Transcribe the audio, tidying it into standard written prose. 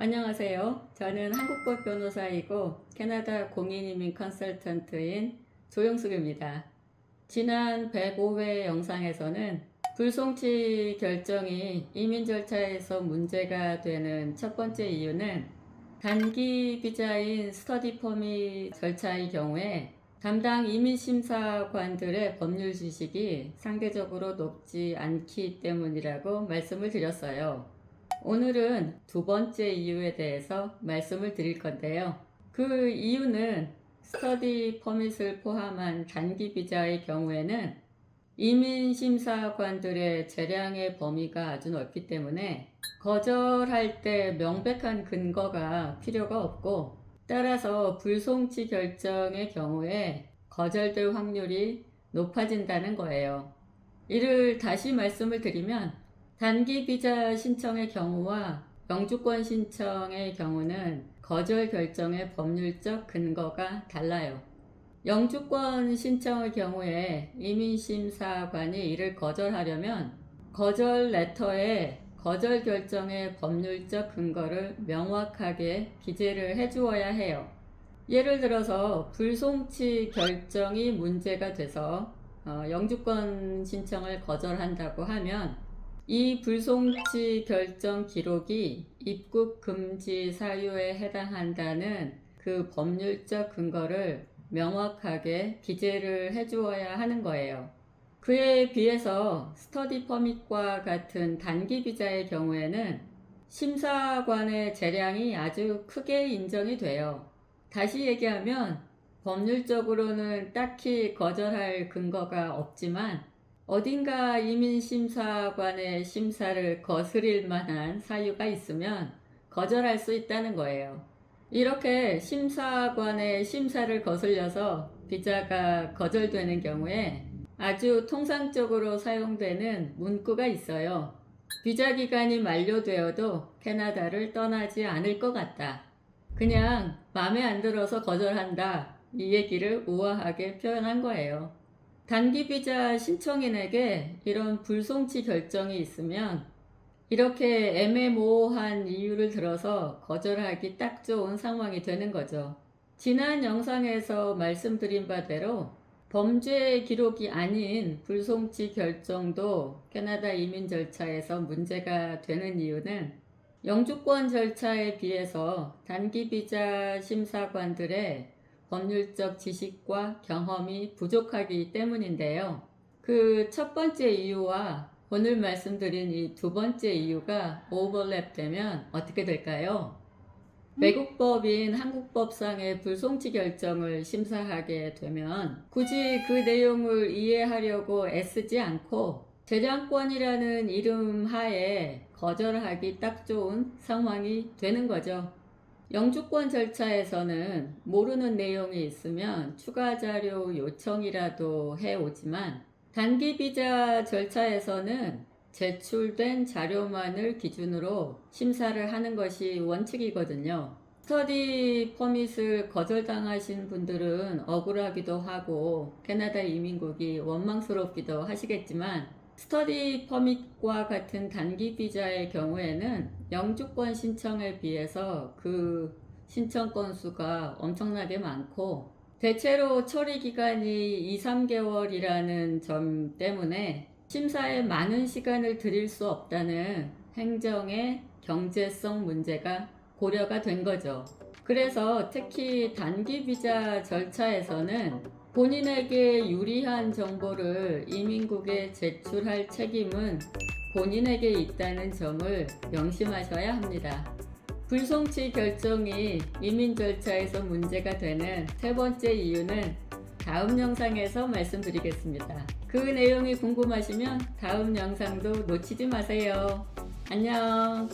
안녕하세요. 저는 한국법 변호사이고 캐나다 공인이민 컨설턴트인 조영숙입니다. 지난 105회 영상에서는 불송치 결정이 이민 절차에서 문제가 되는 첫 번째 이유는 단기 비자인 스터디 퍼밋 절차의 경우에 담당 이민심사관들의 법률 지식이 상대적으로 높지 않기 때문이라고 말씀을 드렸어요. 오늘은 두 번째 이유에 대해서 말씀을 드릴 건데요. 그 이유는 스터디 퍼밋을 포함한 단기 비자의 경우에는 이민심사관들의 재량의 범위가 아주 넓기 때문에 거절할 때 명백한 근거가 필요가 없고, 따라서 불송치 결정의 경우에 거절될 확률이 높아진다는 거예요. 이를 다시 말씀을 드리면 단기 비자 신청의 경우와 영주권 신청의 경우는 거절 결정의 법률적 근거가 달라요. 영주권 신청의 경우에 이민심사관이 이를 거절하려면 거절 레터에 거절 결정의 법률적 근거를 명확하게 기재를 해주어야 해요. 예를 들어서 불송치 결정이 문제가 돼서 영주권 신청을 거절한다고 하면 이 불송치 결정 기록이 입국 금지 사유에 해당한다는 그 법률적 근거를 명확하게 기재를 해주어야 하는 거예요. 그에 비해서 스터디 퍼밋과 같은 단기 비자의 경우에는 심사관의 재량이 아주 크게 인정이 돼요. 다시 얘기하면 법률적으로는 딱히 거절할 근거가 없지만 어딘가 이민심사관의 심사를 거스릴 만한 사유가 있으면 거절할 수 있다는 거예요. 이렇게 심사관의 심사를 거슬려서 비자가 거절되는 경우에 아주 통상적으로 사용되는 문구가 있어요. 비자 기간이 만료되어도 캐나다를 떠나지 않을 것 같다. 그냥 마음에 안 들어서 거절한다. 이 얘기를 우아하게 표현한 거예요. 단기 비자 신청인에게 이런 불송치 결정이 있으면 이렇게 애매모호한 이유를 들어서 거절하기 딱 좋은 상황이 되는 거죠. 지난 영상에서 말씀드린 바대로 범죄 기록이 아닌 불송치 결정도 캐나다 이민 절차에서 문제가 되는 이유는 영주권 절차에 비해서 단기 비자 심사관들의 법률적 지식과 경험이 부족하기 때문인데요. 그 첫 번째 이유와 오늘 말씀드린 이 두 번째 이유가 오버랩되면 어떻게 될까요? 외국 법인 한국법상의 불송치 결정을 심사하게 되면 굳이 그 내용을 이해하려고 애쓰지 않고 재량권이라는 이름 하에 거절하기 딱 좋은 상황이 되는 거죠. 영주권 절차에서는 모르는 내용이 있으면 추가 자료 요청이라도 해오지만 단기 비자 절차에서는 제출된 자료만을 기준으로 심사를 하는 것이 원칙이거든요. 스터디 퍼밋을 거절당하신 분들은 억울하기도 하고 캐나다 이민국이 원망스럽기도 하시겠지만 스터디 퍼밋과 같은 단기 비자의 경우에는 영주권 신청에 비해서 그 신청 건수가 엄청나게 많고 대체로 처리 기간이 2-3개월이라는 점 때문에 심사에 많은 시간을 들일 수 없다는 행정의 경제성 문제가 고려가 된 거죠. 그래서 특히 단기 비자 절차에서는 본인에게 유리한 정보를 이민국에 제출할 책임은 본인에게 있다는 점을 명심하셔야 합니다. 불송치 결정이 이민 절차에서 문제가 되는 세 번째 이유는 다음 영상에서 말씀드리겠습니다. 그 내용이 궁금하시면 다음 영상도 놓치지 마세요. 안녕.